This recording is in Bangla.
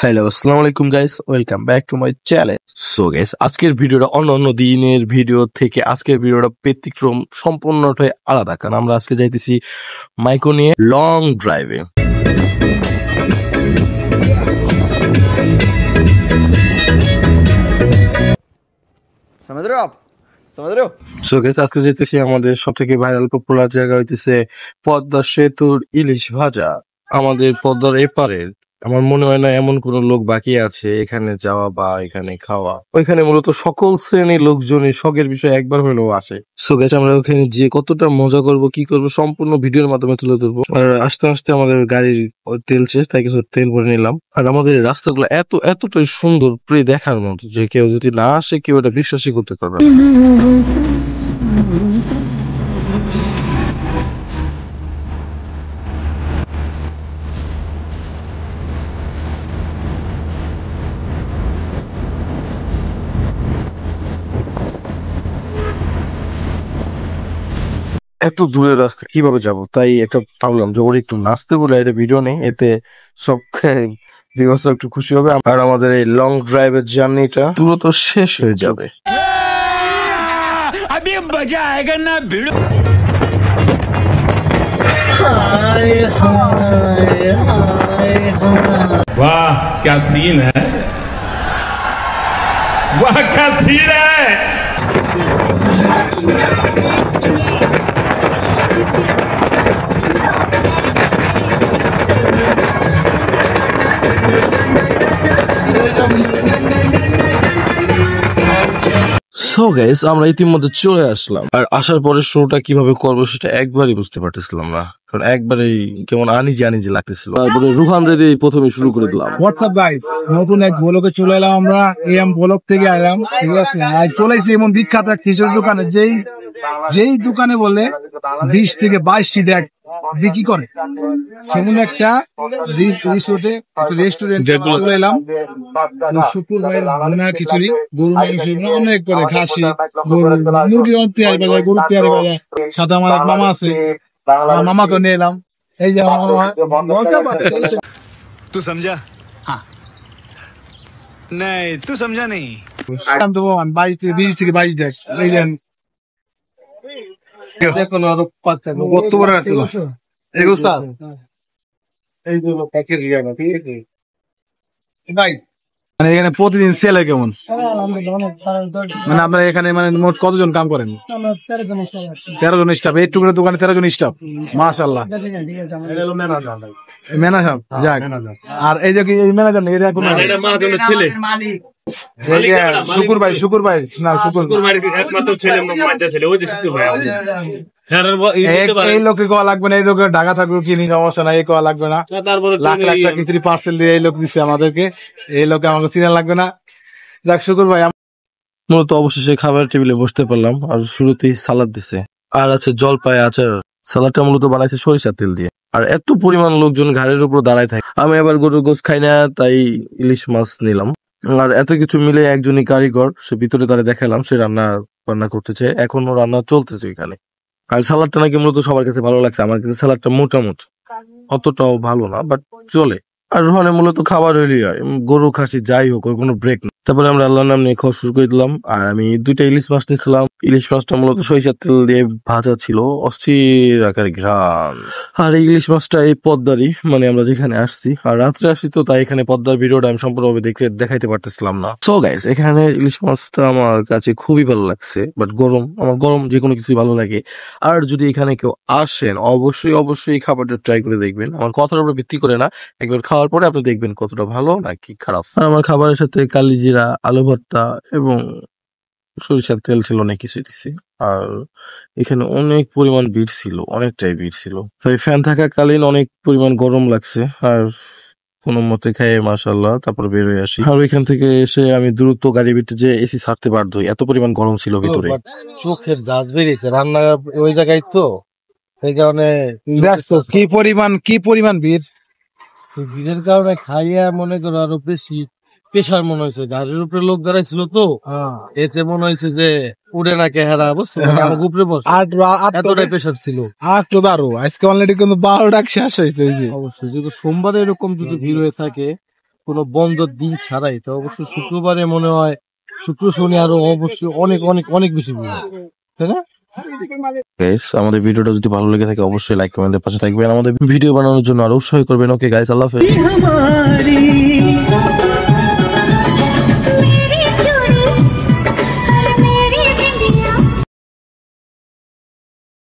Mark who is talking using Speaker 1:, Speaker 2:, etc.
Speaker 1: হ্যালো, আসসালামু আলাইকুম guys, welcome back to my channel. So guys, আজকের ভিডিওটা অন্য দিনের ভিডিও থেকে আজকের ভিডিওটা ব্যতিক্রম, সম্পূর্ণটাই আলাদা। কারণ আমরা আজকে যাইতেছি মাইকো নিয়ে লং ড্রাইভে।
Speaker 2: समझ रहे हो आप समझ रहे हो
Speaker 1: সো গাইস, আজকে যাইতেছি আমাদের সবথেকে ভাইরাল পপুলার জায়গা হইতেছে পদ্মা সেতুর ইলিশ ভাজা। আমাদের পদ্মার এপারের আমার মনে হয় না এমন কোন লোক বাকি আছে এখানে যাওয়া বা এখানে খাওয়া। ওইখানে মূলত সকল শ্রেণীর লোকজনই শখের বিষয় একবার হলেও আসে। সো গাইস, আমরা ওখানে যে কতটা মজা করব কি করব সম্পূর্ণ ভিডিওর মাধ্যমে তুলে ধরবো। আর আস্তে আস্তে আমাদের গাড়ির তেল শেষ, তাই কিছু তেল ভরে নিলাম। আর আমাদের এই রাস্তাগুলো এতটাই সুন্দর, প্রায় দেখার মতো, যে কেউ যদি না আসে কেউ এটা বিশ্বাসই করতে পারবে না। এত দূরের রাস্তা কিভাবে যাব, তাই একটা ভাবলাম যে ওর একটু নাচতে বলে একটা ভিডিও নেই, এতে সব ভিউয়ার্সরা একটু খুশি হবে আর আমাদের এই লং ড্রাইভের জার্নিটা দ্রুত শেষ হয়ে যাবে।
Speaker 3: वाह क्या सीन है, वाह क्या सीन है।
Speaker 1: সো গাইস, আমরা ইতিমধ্যে চলে আসলাম। আর আসার পরে শুরুটা কিভাবে করবো সেটা একবারই বুঝতে পারতেছিলাম না, কারণ একবারেই কেমন আনিজি লাগতেছিল। তারপরে রুহান রেডি প্রথমে শুরু করে দিলাম।
Speaker 4: হোয়াটসঅ্যাপ গাইস, নতুন এক ব্লগে চলে এলাম আমরা। এম ব্লগ থেকে এলাম, ঠিক আছে। আজ চলেছি এমন বিখ্যাত এক খিচুড়ি দোকানে, যেই দোকানে বলে 20 থেকে 22টি ডেক বিক্রি করে, সেমন একটা রিসোর্টে রেস্টুরেন্টে চলে এলাম। শুক্রবারের ভাঙনা খিচুড়ি, গরু মাংস, অনেক করে খাসি, গরু, মুরগির তৈরি বাজার, গরুর তৈরি বাজার। সাথে আমার এক মামা আছে, আমার মামাকে নিয়ে এলাম। এই যে আমার মামা,
Speaker 2: तू समझा हाँ नहीं तू समझा नहीं
Speaker 4: 22 থেকে 22 দেখ। এই দেন, দেখো না, আরো 5 টাকা কত বড় আছে এই গোস্তা। এই যে প্যাকেট রিয়া না, ঠিক আছে ভাই। মানে এখানে প্রতিদিন সেল হয় কেমন? মানে আপনার এখানে মানে মোট কতজন কাম করেন? 13 জন স্টাফ। এই টুকরো দোকানে 13 জন স্টাফ, মাশাআল্লাহ। ম্যানেজার, যাক। আর এই যে এই ম্যানেজার নেই, এটা কোন
Speaker 3: ছেলে
Speaker 4: শুকুর ভাই না, শুকুর
Speaker 3: একমাত্র ছেলে, বাচ্চা ছেলে, ওই যে শুকুর ভাই।
Speaker 4: এই লোকে কোয়া লাগবে না, এই লোকের ঢাকা থাকবে চিনি, সমস্যা নাই, এই কোয়া লাগবে না। লাখ লাখ টাকা খিচুড়ি পার্সেল দিয়ে এই লোক দিচ্ছে আমাদেরকে, এই লোকে আমাকে চিনা লাগবে না। যাক, শুকুর ভাই।
Speaker 1: মূলত অবশেষে খাবার টেবিলে বসতে পারলাম। আর শুরুতেই সালাদ দিছে, আর আছে জলপাই আচার। সালাদটা মূলত বানাইছে সরিষার তেল দিয়ে। আর এত পরিমাণ লোকজন ঘাড়ের উপর দাঁড়ায় থাকে। আমি আবার গরুর গোস খাই না, তাই ইলিশ মাছ নিলাম। আর এত কিছু মিলে একজনই কারিগর, সে ভিতরে তারা দেখালাম, সে রান্না করতেছে, এখনো রান্না চলতেছে এখানে। আর সালাদটা নাকি মূলত সবার কাছে ভালো লাগছে। আমার কাছে সালাদটা মোটামুটি, অতটাও ভালো না, বাট চলে। আর ওখানে মূলত খাবার হইলেই হয়, গরু খাসি যাই হোক, ওর কোনো ব্রেক নেই। তারপরে আমরা আল্লাহর নাম নিয়ে খাওয়া শুরু করে দিলাম। আর আমি 2টা ইলিশ মাছ নিয়েছিলাম। ইলিশ মাছটা মূলত সরিষার তেল দিয়ে ভাজা ছিল, অস্থির আকারে ঘ্রাণ। আর এই ইলিশ মাছটা এই পদ্মারই, মানে আমরা যেখানে আসছি, আর রাত্রে আসছি তো, তাই এখানে পদ্মার ভিডিওটা আমি সম্পূর্ণভাবে দেখাইতে পারতেছিলাম না। সো গাইস, এখানে ইলিশ মাছটা আমার কাছে খুবই ভালো লাগছে, বাট আমার গরম যে কোনো কিছুই ভালো লাগে। আর যদি এখানে কেউ আসেন, অবশ্যই খাবারটা ট্রাই করে দেখবেন। আমার কথার উপর ভিত্তি করে না, একবার খাওয়ার পরে আপনি দেখবেন কতটা ভালো নাকি খারাপ। আর আমার খাবারের সাথে কালিজিরা, আলু ভর্তা এবং সরিষার তেল ছিল, অনেক কিছু দিছি। আর এখানে অনেক পরিমাণ ভিড় ছিল, অনেকটাই ভিড় ছিল। তাই ফ্যান থাকাকালীন অনেক পরিমাণ গরম লাগছে। আর কোনো মতে খাইয়ে মাশাআল্লাহ তারপর বের হয়ে আসি। আর ওইখান থেকে এসে আমি দ্রুত গাড়ি ভিতরে যে এসি ছাড়তে বাধ্য হই, এত পরিমাণ গরম ছিল ভিতরে।
Speaker 4: চোখের জাজ বেরিয়েছে, রান্না ওই জায়গায় তো, সেই কারণে দেখছো কি পরিমাণ ভিড়। ভিড়ের কারণে খাইয়া মনে করো আরো বেশি প্রেশার মনে হয়েছে। গাড়ির উপরে লোক দাঁড়াইছিল তো, এতে মনে হয়েছে যে উড়ে না কেহারা, বুঝছো, আমার উপরে বসে এতটাই প্রেশার ছিল। আর তো 12 আজকে অলরেডি কিন্তু 12 ডাক শেষ হয়েছে। অবশ্যই যদি সোমবারে এরকম যদি ভিড় হয়ে থাকে,
Speaker 1: কোনো বন্ধর দিন ছাড়াই, তো অবশ্যই শুক্রবারে মনে হয় শুক্র শনি আরো অবশ্যই অনেক অনেক অনেক বেশি ভিড় হয়, তাই না? গাইস, আমাদের ভিডিওটা যদি ভালো লেগে থাকে অবশ্যই লাইক কমেন্টের পাশে থাকবেন, আমাদের ভিডিও বানানোর জন্য আরো উৎসাহ করবেন। ওকে গাইস, আল্লাহ হাফেজ।